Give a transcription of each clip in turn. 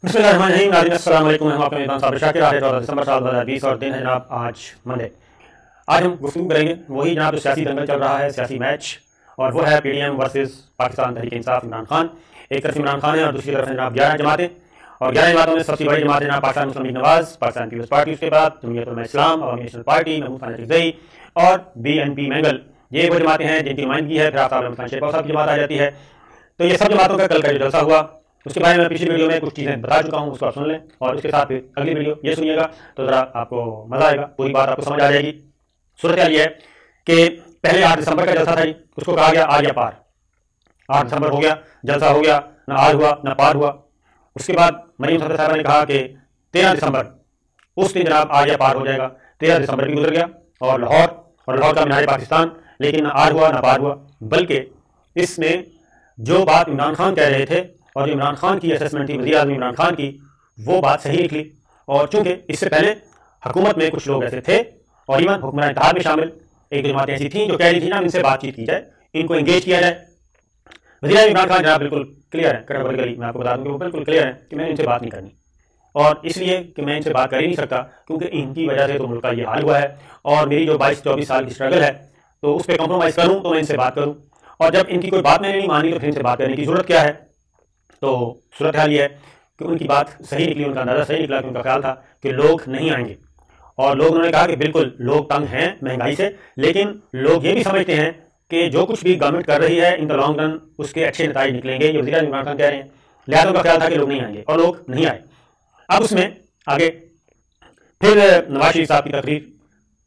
बिस्मिल्लाहिर्रहमानिर्रहीम। नाज़रीन अस्सलाम वालेकुम। मैं हूं आपका मेज़बान साबिर शाकिर। आज 14 दिसंबर साल 2020 और दिन है जनाब आज मंडे। आज हम गुफ्तगू करेंगे वही जनाब जो सियासी दंगल चल रहा है, सियासी मैच, और वो है पीडीएम वर्सेस पाकिस्तान तहरीक इंसाफ इमरान खान। एक तरफ इमरान खान है और दूसरी तरफ है जनाब 11 जमातें। और 11 जमातों में सबसे बड़ी जमात है जनाब पाकिस्तान मुस्लिम लीग नवाज, पाकिस्तान पीपल्स पार्टी, उसके बाद जमीयत उलमा इस्लाम, अवामी नेशनल पार्टी, महमूद खान अटकज़ई और बीएनपी मैंगल। ये वो जमातें हैं जिनकी नुमाइंदगी है। फिर आफ्ताब अहमद खान शेरपाव साहब की जमात आ जाती है। तो ये सब जमातों का कल का जो जलसा हुआ उसके बारे में पिछली वीडियो में कुछ चीज़ें बता चुका हूँ, उसको आप सुन लें और उसके साथ फिर अगली वीडियो ये सुनिएगा तो ज़रा आपको मज़ा आएगा, पूरी बात आपको समझ आ जाएगी। सूरत हाल ये है कि पहले 8 दिसंबर का जलसा था जी, उसको कहा गया आज या पार। 8 दिसंबर हो गया, जलसा हो गया, ना आज हुआ ना पार हुआ। उसके बाद मरीम सदर साहब ने कहा कि 13 दिसंबर उस दिन जनाब आज या पार हो जाएगा। 13 दिसंबर भी गुजर गया और लाहौर का मीनार पाकिस्तान, लेकिन ना आज हुआ ना पार हुआ। बल्कि इसमें जो बात इमरान खान कह रहे थे और जो इमरान खान की असेसमेंट थी वज़ीर आज़म इमरान खान की, वो बात सही निकली। और चूंकि इससे पहले हुकूमत में कुछ लोग ऐसे थे और इवन हुक्मरान इत्तेहाद में शामिल एक दो जमातें ऐसी थी जो कह रही थी ना इनसे बातचीत की जाए, इनको इंगेज किया जाए। वज़ीर आज़म इमरान खान जनाब बिल्कुल क्लियर है, कड़क गली मैं आपको बता दूँ कि वो बिल्कुल क्लियर है कि मैंने इनसे बात नहीं करनी। और इसलिए कि मैं इनसे बात कर ही नहीं सकता क्योंकि इनकी वजह से तो मुल्क का ये हाल हुआ है। और मेरी जो 22-24 साल की स्ट्रगल है तो उस पर कॉम्प्रोमाइज़ करूँ तो मैं इनसे बात करूँ। और जब इनकी कोई बात मैंने नहीं मानी तो फिर इनसे बात करने की ज़रूरत क्या है। तो सूरत हाल ये है कि उनकी बात सही निकली, उनका अंदाज़ा सही निकला कि उनका ख्याल था कि लोग नहीं आएंगे। और लोग उन्होंने कहा कि बिल्कुल लोग तंग हैं महंगाई से, लेकिन लोग ये भी समझते हैं कि जो कुछ भी गवर्नमेंट कर रही है इन द लॉन्ग रन उसके अच्छे नतीजे निकलेंगे। ये वज़ीर इमरान खान कह रहे हैं, लिहाजा उनका ख्याल था कि लोग नहीं आएंगे और लोग नहीं आए। अब उसमें आगे फिर नवाज शरीफ साहब की तकरीर।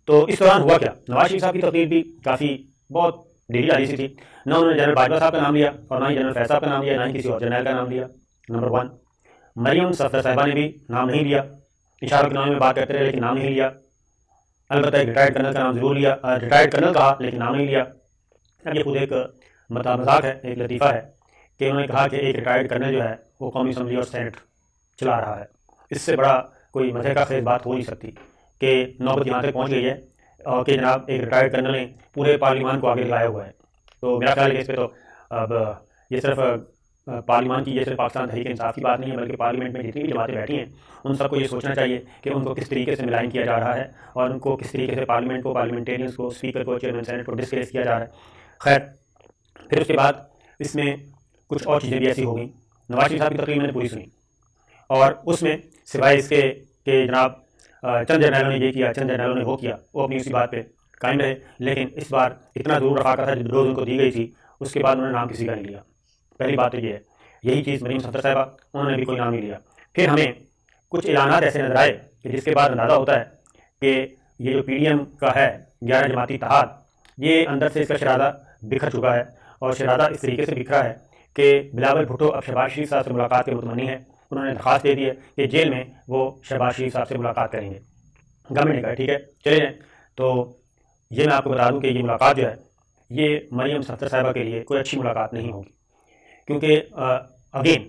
तो इस दौरान हुआ क्या, नवाज शरीफ साहब की तकरीर भी काफ़ी बहुत ढीली ढाली सी थी। ना उन्होंने जनरल बाजवा साहब का नाम लिया और ना ही जनरल फैज साहब का नाम लिया, ना ही किसी और जनरल का नाम लिया। नंबर 1, मरियम सफदर साहिबा ने भी नाम नहीं लिया। इशारों के नाम में बात करते रहे लेकिन नाम नहीं लिया। अलबत्ता एक रिटायर्ड कर्नल का नाम जरूर लिया, रिटायर्ड कर्नल कहा लेकिन नाम नहीं लिया। अब ये खुद एक मजाक है, एक लतीफ़ा है कि उन्होंने कहा कि एक रिटायर्ड कर्नल जो है वो कौमी असम्बली और सेनेट चला रहा है। इससे बड़ा कोई मज़े का खेल बात हो नहीं सकती कि नौबत यहाँ तक पहुँच गई है और कि जनाब एक रिटायर्ड कर्नल ने पूरे पार्लियामान को आगे लगाया हुआ है। तो मेरा ख्याल है कि इस पर तो अब ये सिर्फ पार्लियामान की, ये सिर्फ पाकिस्तान तहरीक इंसाफ की बात नहीं है बल्कि पार्लियामेंट में जितनी भी जमातें बैठी हैं उन सबको ये सोचना चाहिए कि उनको किस तरीके से मिलान किया जा रहा है और उनको किस तरीके से पार्लियामेंट को, पार्लियामेंटेरियंस को, स्पीकर को, चेयरमैन सेनेट को डिस्करेज किया जा रहा है। खैर फिर उसके बाद इसमें कुछ और चीज़ें भी ऐसी हो गई। नवाज शरीफ साहब की तकरीर मैंने पूरी सुनी और उसमें सिवाय इसके कि जनाब चंद जर्नैलों ने ये किया, चंद जर्नैलों ने वो किया, वो अपनी उसी बात पे कायम रहे। लेकिन इस बार इतना ज़रूर रफाका था जो रोज़ उनको दी गई थी, उसके बाद उन्होंने नाम किसी का नहीं लिया। पहली बात तो ये है। यही चीज़ मरीम सफदर साहिबा, उन्होंने भी कोई नाम नहीं लिया। फिर हमें कुछ ऐलानात ऐसे नजर आए कि जिसके बाद अंदाज़ा होता है कि ये जो पीडीएम का है 11 जमाती इत्तेहाद, ये अंदर से इसका शरादा बिखर चुका है। और शरादा इस तरीके से बिखरा है कि बिलावल भुट्टो अब शहबाज शरीफ साहब से मुलाकात के मुतमनी है। उन्होंने दरख्वास्त दे दी है कि जेल में वो शहबाज शरीफ साहब से मुलाकात करेंगे। गवर्नमेंट ने कहा ठीक है चले जाएँ। तो ये मैं आपको बता दूं कि ये मुलाकात जो है ये मरियम सफदर साहिबा के लिए कोई अच्छी मुलाकात नहीं होगी क्योंकि अगेन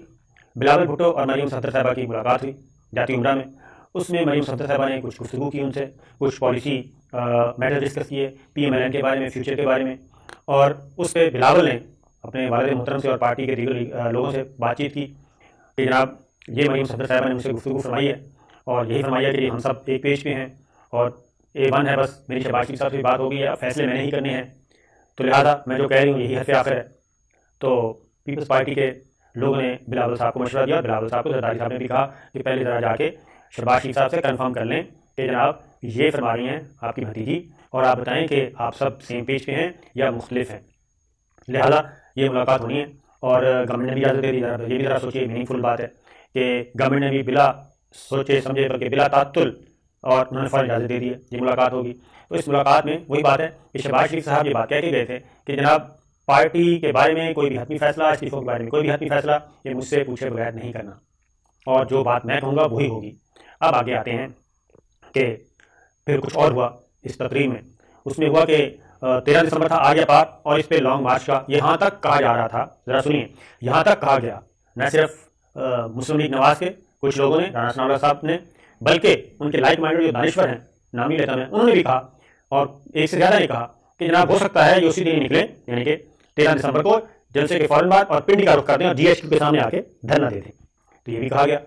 बिलावल भुट्टो और मरियम सफदर साहिबा की मुलाकात हुई जाती उम्रा में। उसमें मरियम सफदर साहिबा ने कुछ गुफ्तगू की उनसे, कुछ पॉलिसी मैटर डिस्कस किए PMLN के बारे में, फ्यूचर के बारे में। और उस पर बिलावल ने अपने वालिद मोहतरम से और पार्टी के दीगर लोगों से बातचीत की कि जनाब ये मरीम सफदर साहिबा ने मुझसे गुफ्तगू फरमाई है और यही फरमाई है कि हम सब एक पेज पे हैं और A1 है, बस मेरी शहबाज शरीफ साहब से बात हो गई है, फैसले मैंने ही करने हैं, तो लिहाजा मैं जो कह रही हूँ यही हद आखिर है। तो पीपल्स पार्टी के लोगों ने बिलावल साहब को मशवरा दिया। बिलावल साहब को जरदारी साहब ने भी कहा कि पहले ज़रा जाके शहबाज शरीफ साहब से कन्फर्म कर लें कि जनाब ये फरमा रही हैं आपकी भतीजी और आप बताएँ कि आप सब सेम पेज पे हैं या मुख्तलिफ हैं, लिहाजा ये मुलाकात होनी है। और गवर्नमेंट ने भी इजाज़त दे दी। ये भी ज़रा सोचिए, मीनिंगफुल बात है कि गवर्नमेंट ने भी बिला सोचे समझे बल्कि बिला तात्तुल और उन्होंने फ़ौरन इजाज़त दे दी है, ये मुलाकात होगी। तो इस मुलाकात में वही बात है कि शहबाज शरीफ साहब ये बात कह के गए थे कि जनाब पार्टी के बारे में कोई भी हतमी फैसला, इस्तीफ़ों के बारे में कोई भी हतमी फैसला ये मुझसे पूछे बगैर नहीं करना और जो बात मैं कहूँगा वही होगी। अब आगे आते हैं कि फिर कुछ और हुआ इस तकरीर में। उसमें हुआ कि 13 दिसंबर था आज या पार और इस पर लॉन्ग मार्च का यहाँ तक कहा जा रहा था, ज़रा सुनिए, यहाँ तक कहा गया न सिर्फ मुस्लिम लीग नवाज के कुछ लोगों ने, राना सनाउल्लाह साहब ने, बल्कि उनके लाइक माइंडेड जो दानिश्वर हैं, नाम नहीं लेता मैं, उन्होंने भी कहा और एक से ज़्यादा ने कहा कि जनाब हो सकता है ये उसी दिन निकले, यानी कि 13 दिसंबर को जलसे के फ़ौरन बाद और पिंडी का रुख कर दें और GHQ के सामने आके धरना दे दें। तो ये भी कहा गया।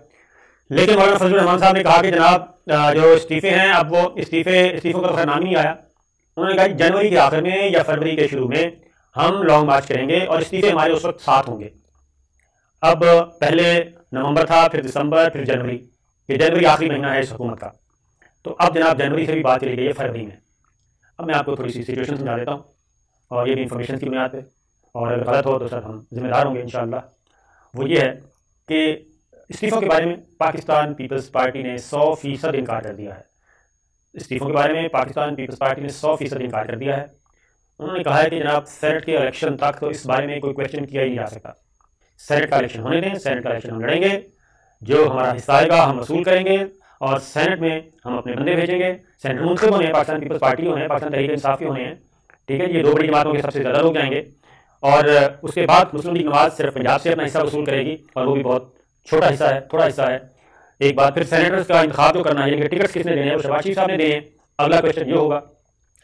लेकिन मौलाना फजलुर रहमान साहब ने कहा कि जनाब जो इस्तीफे हैं, अब वो इस्तीफों का तो खैर नाम ही नहीं आया। उन्होंने कहा जनवरी के आखिर में या फरवरी के शुरू में हम लॉन्ग मार्च करेंगे और इस्तीफे हमारे उस वक्त 7 होंगे। अब पहले नवंबर था, फिर दिसंबर, फिर जनवरी। ये जनवरी आखिरी महीना है इस हुकूमत का। तो अब जनाब जनवरी से भी बात चली गई है फरवरी में। अब मैं आपको थोड़ी सी सिचुएशन समझा देता हूँ, और ये भी इंफॉर्मेशन की बुनियाद पे, और अगर गलत हो तो सर हम जिम्मेदार होंगे इंशाअल्लाह। वो ये है कि इस्तीफ़ों के बारे में पाकिस्तान पीपल्स पार्टी ने 100% इनकार कर दिया है। इस्तीफ़ों के बारे में पाकिस्तान पीपल्स पार्टी ने 100% इनकार कर दिया है। उन्होंने कहा है कि जनाब सेनेट के इलेक्शन तक तो इस बारे में कोई क्वेश्चन किया ही नहीं जा सकता। सेनेट का इलेक्शन होने दें, सेनेट का इलेक्शन हम लड़ेंगे, जो हमारा हिस्सा आएगा हम वसूल करेंगे, और सेनेट में हम अपने बंदे भेजेंगे। सेनेट मुंतखब होने हैं, पाकिस्तान पीपल्स पार्टी होने हैं, पाकिस्तान तहरीक इंसाफ होने हैं, ठीक है। ये 2 बड़ी जमातों के सबसे ज़्यादा लोग जाएंगे, और उसके बाद मुस्लिम लीग नवाज सिर्फ पंजाब से अपना हिस्सा वसूल करेगी, और वो भी बहुत छोटा हिस्सा है, थोड़ा हिस्सा है। एक बात, फिर सेनेटर्स का इंतखाब जो करना है, यानी कि टिकट्स किसने देने हैं, वो शहबाज शरीफ साहब ने देने हैं। अगला क्वेश्चन ये होगा।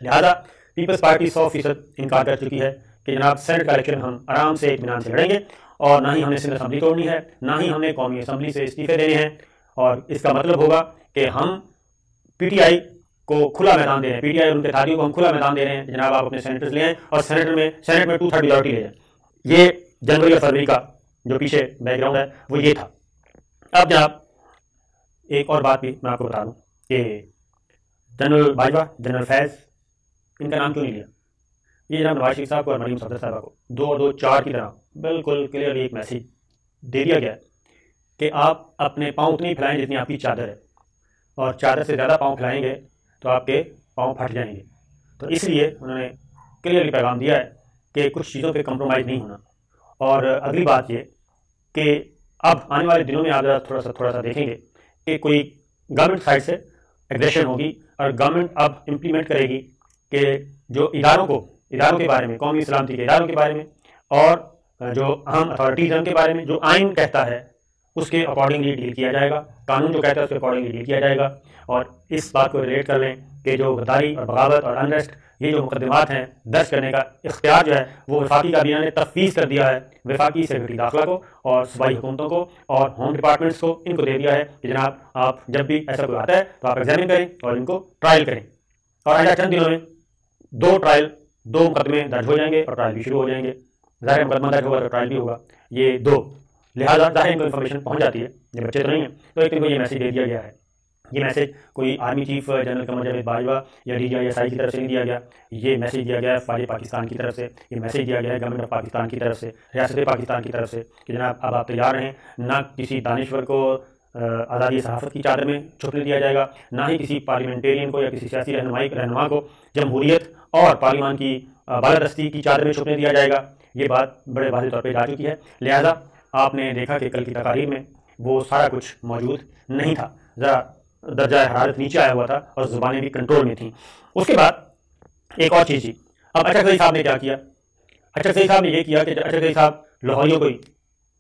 लिहाजा पीपल्स पार्टी 100% इनकार कर चुकी है कि जनाब सेनेट का इलेक्शन हम आराम से इत्मीनान से लड़ेंगे, और ना ही हमने सिंध असम्बली तोड़नी है, ना ही हमने कौमी असम्बली से इस्तीफे देने हैं। और इसका मतलब होगा कि हम पीटीआई को खुला मैदान दे रहे हैं, पीटीआई और उनके साथियों को हम खुला मैदान दे रहे हैं, जनाब आप अपने सेनेटर्स ले आएँ और सेनेट में 2/3 मेजॉरिटी ले जाएँ। ये जनवरी और फरवरी का जो पीछे बैकग्राउंड है वो ये था। अब जनाब एक और बात भी मैं आपको बता दूं कि जनरल बाजवा, जनरल फैज़, इनका नाम क्यों नहीं लिया। ये जनाब नवाज शरीफ साहब को और मरीम सफदर साहबा को 2 और 2 4 की तरह बिल्कुल क्लियरली एक मैसेज दे दिया गया कि आप अपने पाँव उतनी फैलाएं जितनी आपकी चादर है, और चादर से ज़्यादा पाँव फैलाएंगे तो आपके पाँव फट जाएंगे। तो इसलिए उन्होंने क्लियरली पैगाम दिया है कि कुछ चीज़ों पे कंप्रोमाइज़ नहीं होना। और अगली बात ये कि अब आने वाले दिनों में आप थोड़ा सा देखेंगे कि कोई गवर्नमेंट साइड से एग्रेशन होगी, और गवर्नमेंट अब इम्प्लीमेंट करेगी कि जो इदारों के बारे में, कौमी सलामती के इदारों के बारे में, और जो अहम अथॉरिटीज़ के बारे में, जो आइन कहता है उसके अकॉर्डिंगली डील किया जाएगा, कानून जो कहता है उसके अकॉर्डिंगली डील किया जाएगा। और इस बात को रिलेट कर लें कि जो गद्दारी और बगावत और अनरेस्ट, ये जो मुकदमात हैं दर्ज करने का इख्तियार जो है वो वफाकी काबीना ने तफवीज़ कर दिया है वफाकी सेक्रेटरी दाखिला को और सूबाई हुकूमतों को और होम डिपार्टमेंट्स को। इनको दे दिया है कि जनाब आप जब भी ऐसा कोई आता है तो आप एग्जामिन करें और इनको ट्रायल करें। और आइंदा चंद दिनों में 2 मुकदमे दर्ज हो जाएंगे और ट्रायल भी शुरू हो जाएंगे। ज़ाहिर मुकदमा दर्ज होगा तो ट्रायल भी होगा, ये 2। लिहाजा ज़ाहिर इनको इन्फॉर्मेशन पहुँच जाती है, ये बच्चे तो नहीं हैं, तो एक इनको ये मैसेज दे दिया गया है। ये मैसेज कोई army chief general Qamar Javed Bajwa या DGISI की तरफ से नहीं दिया गया, ये मैसेज दिया गया है फ़ौज पाकिस्तान की तरफ से, ये मैसेज दिया गया है गवर्नमेंट ऑफ पाकिस्तान की तरफ से, रियासत पाकिस्तान की तरफ से कि जनाब अब आप तैयार रहें, ना किसी दानिश्वर को आज़ादी सहाफ़त की चादर में छुपने दिया जाएगा, ना ही किसी पार्लियामेंटेरियन को या किसी सियासी रहनुमा को जमहूरियत और पार्लियामान की बालादस्ती की चादर में छुपने दिया जाएगा। ये बात बड़े वाज़ेह तौर पर जा चुकी है। लिहाजा आपने देखा कि कल की तकारीर में वो सारा कुछ मौजूद नहीं था, ज़रा दर्जा हरारत नीचे आया हुआ था और ज़ुबानें भी कंट्रोल में थी। उसके बाद एक और चीज़ थी। अब अचकज़ई साहब ने क्या किया, अचकज़ई साहब ने ये किया कि अचकज़ई साहब लाहौरियों को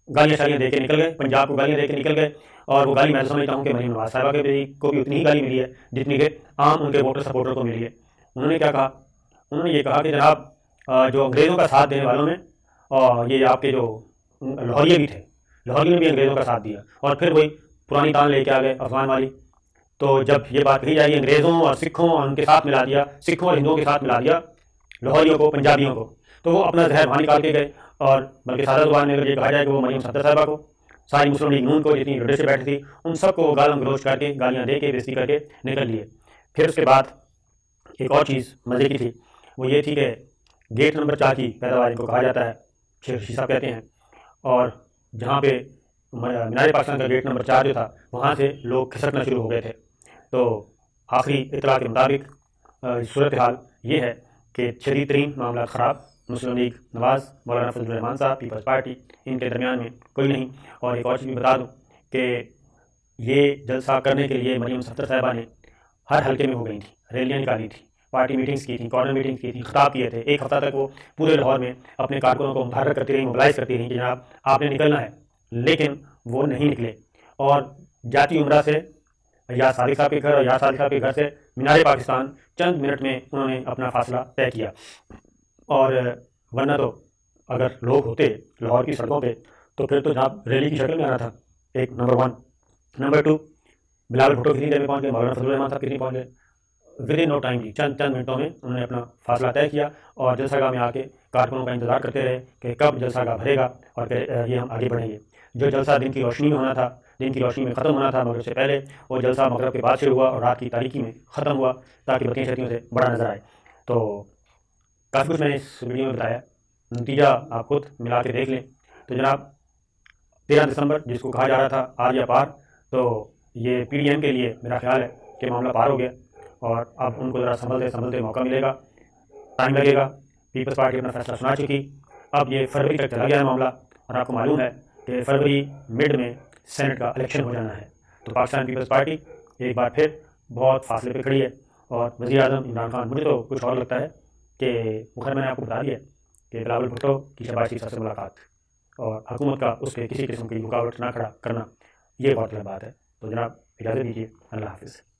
गालियाँ शालियाँ दे के निकल गए, पंजाब को गालियाँ दे के निकल गए, और वो गाली मैं समझता हूँ कि मरीम नवाज साहिबा को भी उतनी ही गाली मिली है जितनी कि आम उनके वोटर सपोर्टर को मिली है। उन्होंने क्या कहा, उन्होंने ये कहा कि जनाब जो अंग्रेज़ों का साथ देने वालों में, और ये आपके जो लाहौरिये भी थे, लाहौरियों ने भी अंग्रेज़ों का साथ दिया, और फिर वही पुरानी तान लेके आ गए अफगान वाली। तो जब ये बात कही जाएगी अंग्रेज़ों और सिखों और उनके साथ मिला दिया, सिखों और हिंदुओं के साथ मिला दिया लाहौरियों को, पंजाबियों को, तो वो अपना जहर वहाँ निकाल के गए। और बल्कि सादा जुबान में अगर ये कहा जाए कि वो मरीम सफदर साहिबा को, सारी मुस्लिम लीग नून को, जितनी लीडरशिप बैठी थी, उन सबको गालम गलोच करके, गालियाँ दे के, बेइज्जती करके निकल लिए। फिर उसके बाद एक और चीज़ मज़े की थी, वो ये थी कि गेट नंबर 4 की पैदावार इनको कहा जाता है, शेख रशीद साहब कहते हैं, और जहाँ पे मीनार पाकिस्तान का गेट नंबर 4 जो था वहाँ से लोग खिसकना शुरू हो गए थे। तो आखिरी इतला के मुताबिक सूरत हाल ये है कि शदीद तरीन मामला ख़राब, मुस्लिम लीग नवाज़, मौलाना फजलुर रहमान साहब, पीपल्स पार्टी, इनके दरमियान में कोई नहीं। और एक और चीज़ भी बता दूँ कि ये जलसा करने के लिए मरीम सफदर साहिबा ने हर हल्के में हो गई थी, रैलियाँ निकाली थी, पार्टी मीटिंग्स की थी, कॉर्नर मीटिंग्स की थी, खिताब किए थे। 1 हफ्ता तक वो पूरे लाहौर में अपने कारकुनों को मुतहर्रिक करती रही, मोबिलाइज़ करती रही कि जनाब आपने निकलना है, लेकिन वो नहीं निकले। और जाती उम्रा से या सादिक साहब के घर और या सादिक साहब के घर से मीनार पाकिस्तान चंद मिनट में उन्होंने अपना फासला तय किया। और वरना तो अगर लोग होते लाहौर की सड़कों पे तो फिर तो जनाब रैली की शक्ल में आना था, एक नंबर 1। नंबर 2, बिलावल भुट्टो कितनी देर में पहुँच गए, मौलाना फजलुर रहमान साहब कितनी पहुँच गए, विद इन नो टाइम जी, चंद मिनटों में उन्होंने अपना फासला तय किया और जलसागाह में आके कारकुनों का इंतज़ार करते रहे कि कब जलसागाह भरेगा और ये हम आगे बढ़ेंगे। जो जलसा दिन की रोशनी में होना था, दिन की रोशनी में ख़त्म होना था मगरिब से पहले, वो जलसा मगरिब के बाद शुरू हुआ और रात की तारीकी में ख़त्म हुआ, ताकि बत्तियाँ शत्तियों से बड़ा नज़र आए। तो काफ़ी कुछ मैंने इस वीडियो में बताया, नतीजा आप खुद मिला के देख लें। तो जनाब 13 दिसंबर जिसको कहा जा रहा था आर या पार, तो ये PDM के लिए मेरा ख्याल है कि मामला पार हो गया और अब उनको ज़रा संभलते मौका मिलेगा, टाइम लगेगा। पीपल्स पार्टी अपना फैसला सुना चुकी, अब ये फरवरी तक चला गया है मामला और आपको मालूम है कि फरवरी मिड में सेनेट का इलेक्शन हो जाना है। तो पाकिस्तान पीपल्स पार्टी एक बार फिर बहुत फासले पे खड़ी है और वज़ीर आज़म इमरान खान, मुझे तो कुछ और लगता है कि खैर मैंने आपको बता दिया कि बिलावल भुट्टो की शहबाज शरीफ साहब से मुलाकात और हुकूमत का उस पर किसी किस्म की रुकावट ना खड़ा करना, ये बहुत गलत बात है। तो जनाब इजाज़त दीजिए, अल्लाह हाफ़िज़।